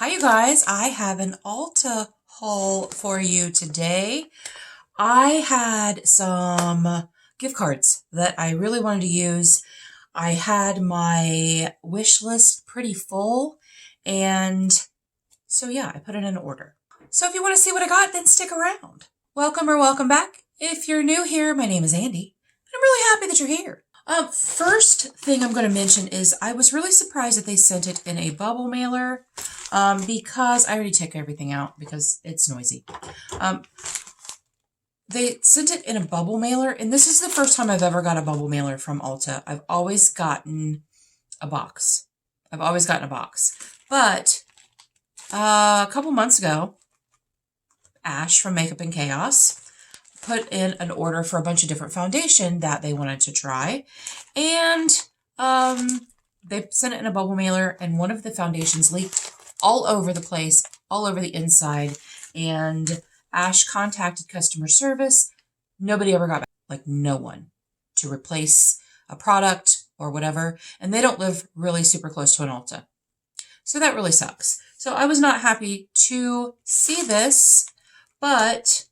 Hi you guys, I have an Ulta haul for you today. I had some gift cards that I really wanted to use. I had my wish list pretty full, and so yeah, I put it in order. So if you want to see what I got, then stick around. Welcome or welcome back. If you're new here, my name is Andi, and I'm really happy that you're here. First thing I'm going to mention is I was really surprised that they sent it in a bubble mailer because I already took everything out because it's noisy. They sent it in a bubble mailer, and this is the first time I've ever got a bubble mailer from Ulta. I've always gotten a box. But a couple months ago, Ash from Makeup and Chaos put in an order for a bunch of different foundation that they wanted to try. And they sent it in a bubble mailer, and one of the foundations leaked all over the place, all over the inside. And Ash contacted customer service. Nobody ever got back, like no one, to replace a product or whatever. And they don't live really super close to an Ulta. So that really sucks. So I was not happy to see this, but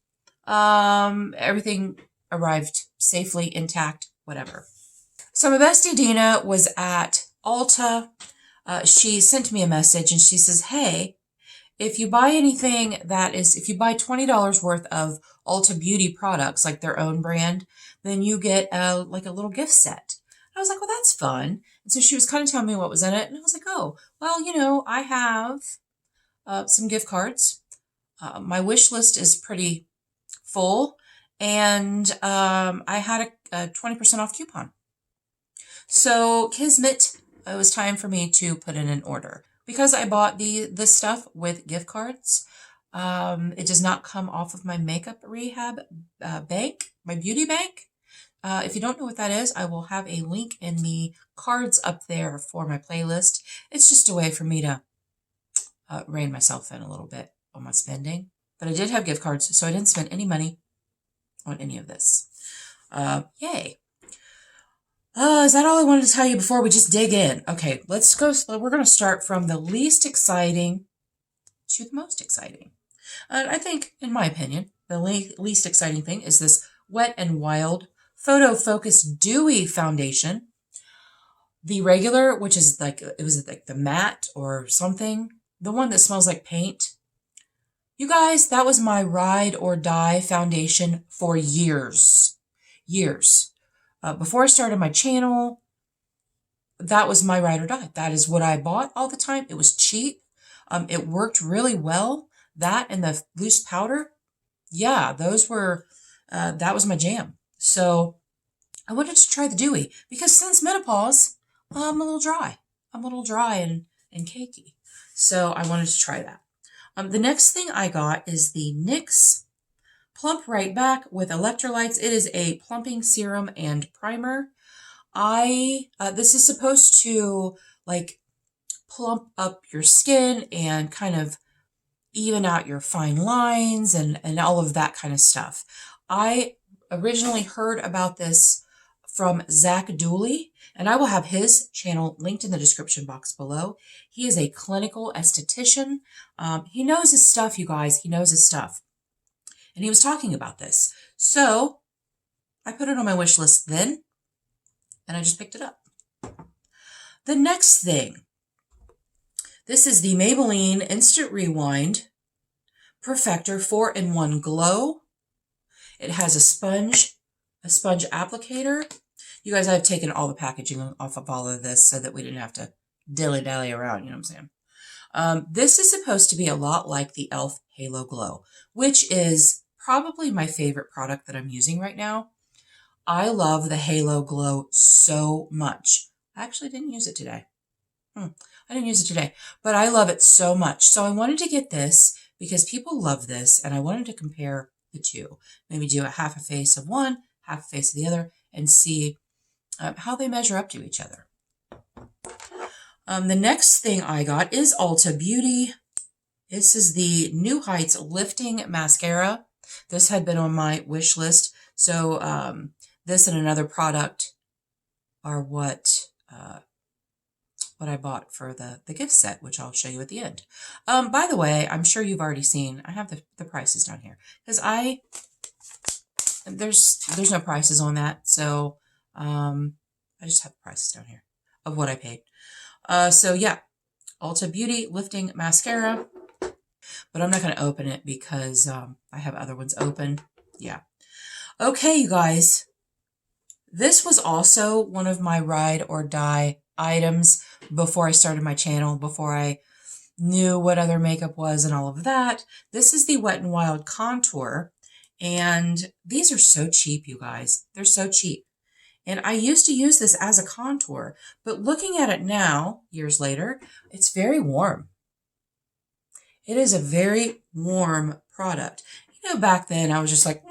everything arrived safely, intact, whatever. So my bestie Dina was at Ulta. She sent me a message and she says, hey, if you buy anything if you buy $20 worth of Ulta Beauty products, like their own brand, then you get like a little gift set. I was like, well, that's fun. And so she was kind of telling me what was in it. And I was like, oh, well, you know, I have some gift cards. My wish list is pretty full, and I had a 20% off coupon. So Kismet, it was time for me to put in an order. Because I bought this stuff with gift cards, it does not come off of my makeup rehab bank, my beauty bank. If you don't know what that is, I will have a link in the cards up there for my playlist. It's just a way for me to rein myself in a little bit on my spending. But I did have gift cards, so I didn't spend any money on any of this. Yay. Is that all I wanted to tell you before we just dig in? Okay, let's go. We're going to start from the least exciting to the most exciting. I think, in my opinion, the least exciting thing is this Wet n Wild Photo Focus Dewy Foundation. The regular, which is like, it was like the matte or something, the one that smells like paint. You guys, that was my ride or die foundation for years. Years. Before I started my channel, that was my ride or die. That is what I bought all the time. It was cheap. It worked really well. That and the loose powder, yeah, those were, that was my jam. So I wanted to try the dewy because since menopause, I'm a little dry. I'm a little dry and cakey. So I wanted to try that. The next thing I got is the NYX Plump Right Back with electrolytes. It is a plumping serum and primer. This is supposed to like plump up your skin and kind of even out your fine lines and all of that kind of stuff. I originally heard about this from Zach Dooley, and I will have his channel linked in the description box below. He is a clinical esthetician. He knows his stuff, you guys. He knows his stuff. And he was talking about this. So I put it on my wish list then, and I just picked it up. The next thing, this is the Maybelline Instant Rewind Perfector 4-in-1 Glow. It has a sponge applicator. You guys, I've taken all the packaging off of all of this so that we didn't have to dilly-dally around, you know what I'm saying? This is supposed to be a lot like the e.l.f. Halo Glow, which is probably my favorite product that I'm using right now. I love the Halo Glow so much. I actually didn't use it today. I didn't use it today, but I love it so much. So I wanted to get this because people love this, and I wanted to compare the two. Maybe do a half a face of one, half a face of the other, and see how they measure up to each other. The next thing I got is Ulta Beauty. This is the New Heights Lifting Mascara. This had been on my wish list. So this and another product are what what I bought for the gift set, which I'll show you at the end. By the way, I'm sure you've already seen, I have the prices down here because there's no prices on that. So, I just have the prices down here of what I paid. So yeah, Ulta Beauty Lifting Mascara, but I'm not going to open it because, I have other ones open. Yeah. Okay, you guys, this was also one of my ride or die items before I started my channel, before I knew what other makeup was and all of that. This is the Wet n Wild Contour, and these are so cheap, you guys. They're so cheap. And I used to use this as a contour, but looking at it now, years later, it's very warm. It is a very warm product. You know, back then I was just like,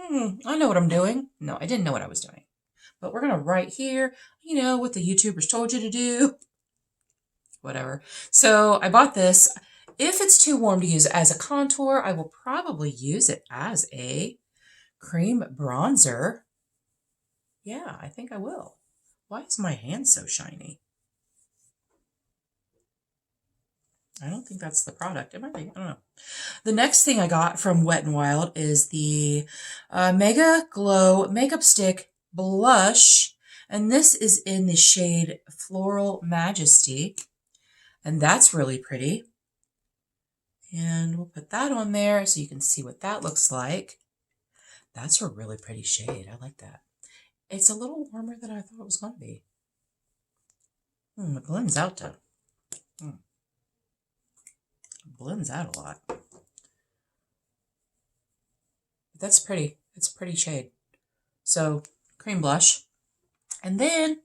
I know what I'm doing. No, I didn't know what I was doing. But we're going to write here, you know, what the YouTubers told you to do. Whatever. So I bought this. If it's too warm to use as a contour, I will probably use it as a cream bronzer. Yeah, I think I will. Why is my hand so shiny? I don't think that's the product. It might be. I don't know. The next thing I got from Wet n Wild is the Mega Glow Makeup Stick Blush. And this is in the shade Floral Majesty. And that's really pretty. And we'll put that on there so you can see what that looks like. That's a really pretty shade. I like that. It's a little warmer than I thought it was going to be. It blends out though. Blends out a lot. But that's pretty. It's a pretty shade. So, cream blush. And then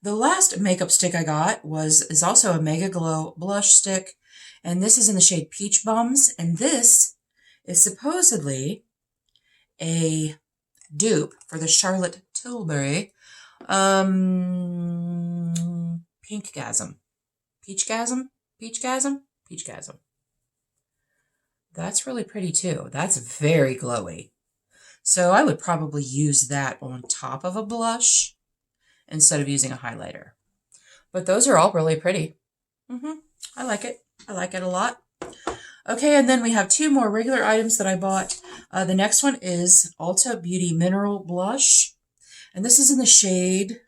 the last makeup stick I got is also a Mega Glow blush stick. And this is in the shade Peach Bums. And this is supposedly a dupe for the Charlotte Tilbury Pinkgasm. Peachgasm? Peachgasm? Peachgasm. That's really pretty too. That's very glowy. So I would probably use that on top of a blush instead of using a highlighter. But those are all really pretty. I like it. I like it a lot. Okay, and then we have two more regular items that I bought. The next one is Ulta Beauty Mineral Blush. And this is in the shade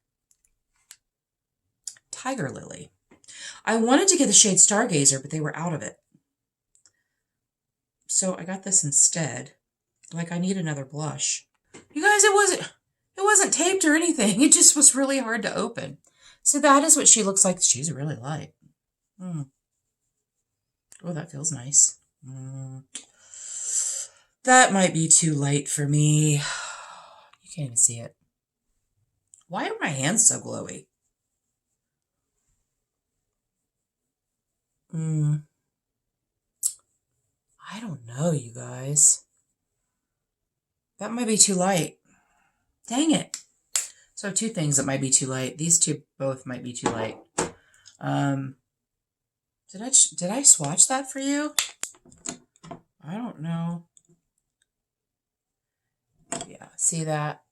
Tiger Lily. I wanted to get the shade Stargazer, but they were out of it. So I got this instead. Like, I need another blush. You guys, it wasn't taped or anything. It just was really hard to open. So that is what she looks like. She's really light. Oh, that feels nice. That might be too light for me. You can't even see it. Why are my hands so glowy? I don't know, you guys. That might be too light. Dang it. So I have two things that might be too light. These two both might be too light. Did I swatch that for you? I don't know. Yeah, see that?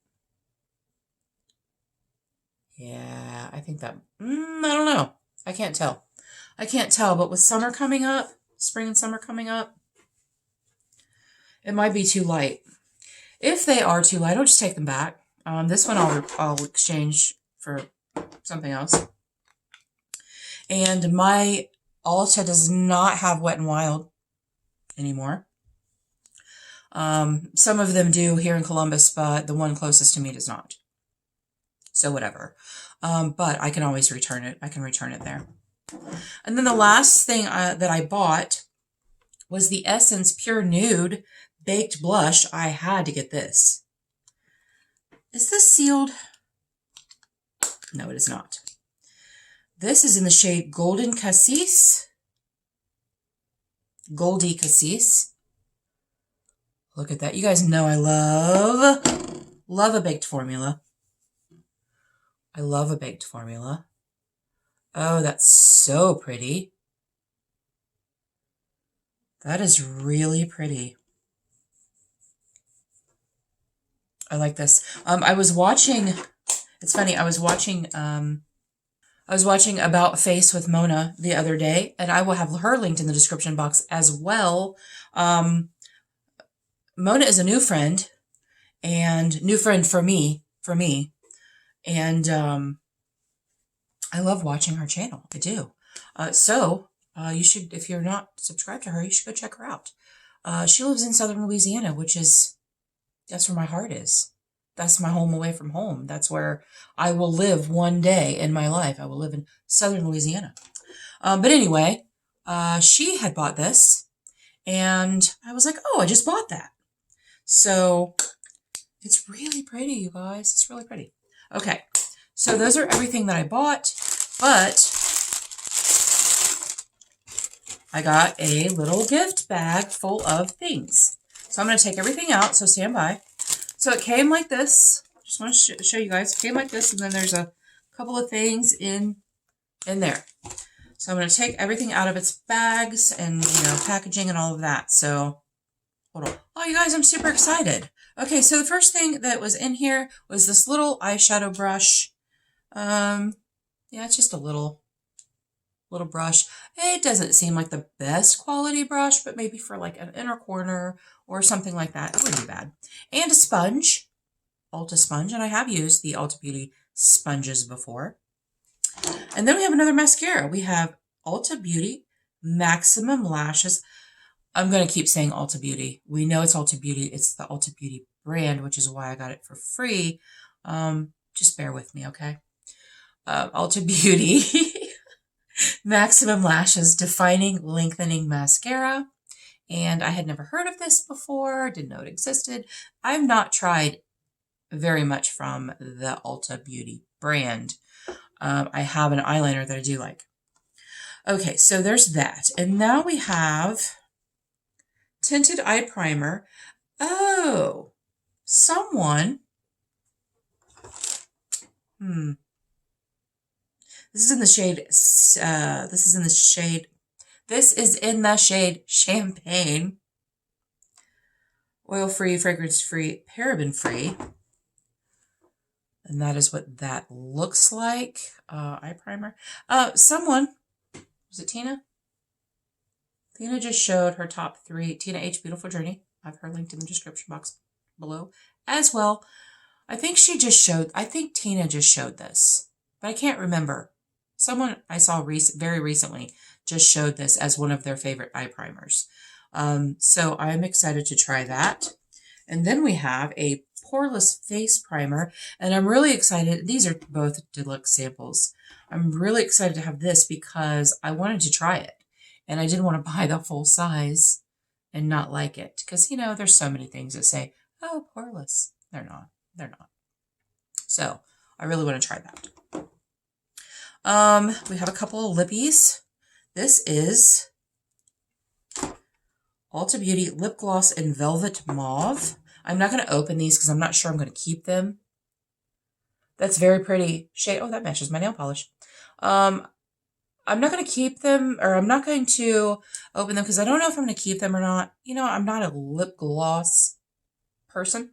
Yeah, I think that, I don't know. I can't tell. I can't tell, but with summer coming up, spring and summer coming up, it might be too light. If they are too light, I'll just take them back. This one I'll exchange for something else. And my Ulta does not have Wet n Wild anymore. Some of them do here in Columbus, but the one closest to me does not. So whatever. But I can always return it. I can return it there. And then the last thing that I bought was the Essence Pure Nude Baked Blush. I had to get this. Is this sealed? No, it is not. This is in the shade Golden Cassis. Goldie Cassis. Look at that. You guys know I love a baked formula. I love a baked formula. Oh, that's so pretty. That is really pretty. I like this. I was watching, it's funny, I was watching I was watching About Face with Mona the other day, and I will have her linked in the description box as well. Mona is a new friend, and new friend for me, and I love watching her channel. I do. You should, if you're not subscribed to her, you should go check her out. She lives in Southern Louisiana, that's where my heart is. That's my home away from home. That's where I will live one day in my life. I will live in Southern Louisiana. But anyway, she had bought this, and I was like, oh, I just bought that. So it's really pretty, you guys. It's really pretty. Okay, so those are everything that I bought, but I got a little gift bag full of things. So I'm going to take everything out, so stand by. So it came like this. Just want to show you guys. It came like this, and then there's a couple of things in there. So I'm going to take everything out of its bags and, packaging and all of that. So, hold on. Oh, you guys, I'm super excited. Okay, so the first thing that was in here was this little eyeshadow brush. Yeah, it's just a little brush. It doesn't seem like the best quality brush, but maybe for like an inner corner or something like that, it wouldn't be bad. And a sponge, Ulta sponge, and I have used the Ulta Beauty sponges before. And then we have another mascara. We have Ulta Beauty Maximum Lashes. I'm going to keep saying Ulta Beauty. We know it's Ulta Beauty. It's the Ulta Beauty brand, which is why I got it for free. Just bear with me, okay? Ulta Beauty Maximum Lashes Defining Lengthening Mascara. And I had never heard of this before, didn't know it existed. I've not tried very much from the Ulta Beauty brand. I have an eyeliner that I do like. Okay, so there's that. And now we have Tinted Eye Primer. Oh, someone. This is in the shade Champagne. Oil-free, fragrance-free, paraben-free. And that is what that looks like. Eye primer. Someone, was it Tina? Tina just showed her top 3. Tina H. Beautiful Journey. I have her linked in the description box below as well. I think Tina just showed this, but I can't remember. Someone I saw very recently just showed this as one of their favorite eye primers. So I'm excited to try that. And then we have a poreless face primer, and I'm really excited. These are both deluxe samples. I'm really excited to have this because I wanted to try it, and I didn't want to buy the full size and not like it, because there's so many things that say, oh, poreless. They're not. So I really want to try that. We have a couple of lippies. This is Ulta Beauty Lip Gloss in Velvet Mauve. I'm not going to open these because I'm not sure I'm going to keep them. That's very pretty shade. Oh, that matches my nail polish. I'm not going to keep them, or I'm not going to open them because I don't know if I'm going to keep them or not. I'm not a lip gloss person.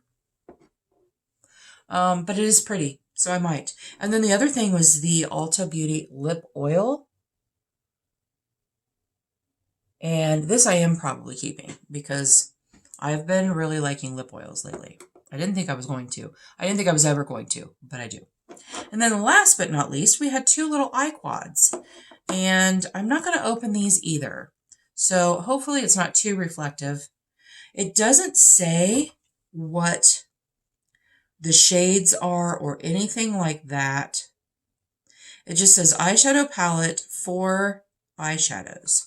But it is pretty, so I might. And then the other thing was the Ulta Beauty Lip Oil. And this I am probably keeping because I've been really liking lip oils lately. I didn't think I was going to. I didn't think I was ever going to, but I do. And then last but not least, we had 2 little eye quads. And I'm not going to open these either. So hopefully it's not too reflective. It doesn't say what the shades are or anything like that. It just says eyeshadow palette for eyeshadows.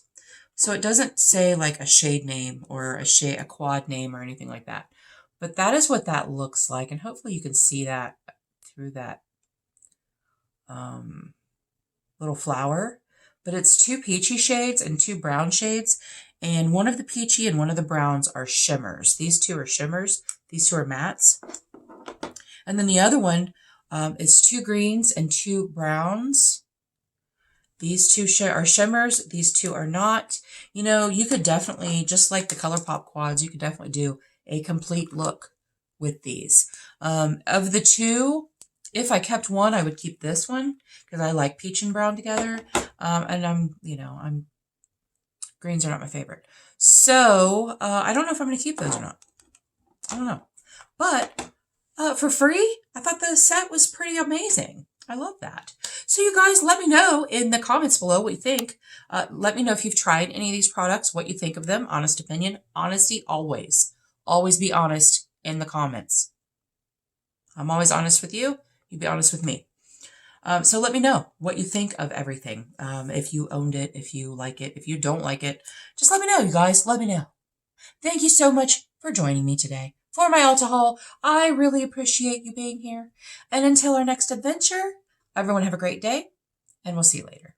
So it doesn't say like a shade name or a quad name or anything like that. But that is what that looks like. And hopefully you can see that through that little flower. But it's 2 peachy shades and 2 brown shades. And one of the peachy and one of the browns are shimmers. These 2 are shimmers. These 2 are mattes. And then the other one is 2 greens and 2 browns. These 2 are shimmers. These 2 are not. You could definitely, just like the ColourPop quads, you could definitely do a complete look with these. Of the 2, If I kept one, I would keep this one because I like peach and brown together. And greens are not my favorite. So I don't know if I'm going to keep those or not. I don't know. But for free, I thought the set was pretty amazing. I love that. So you guys, let me know in the comments below what you think. Let me know if you've tried any of these products, what you think of them. Honest opinion. Honesty always. Always be honest in the comments. I'm always honest with you. You be honest with me. So let me know what you think of everything. If you owned it, if you like it, if you don't like it, just let me know, you guys. Let me know. Thank you so much for joining me today for my Ulta haul. I really appreciate you being here. And until our next adventure, everyone have a great day, and we'll see you later.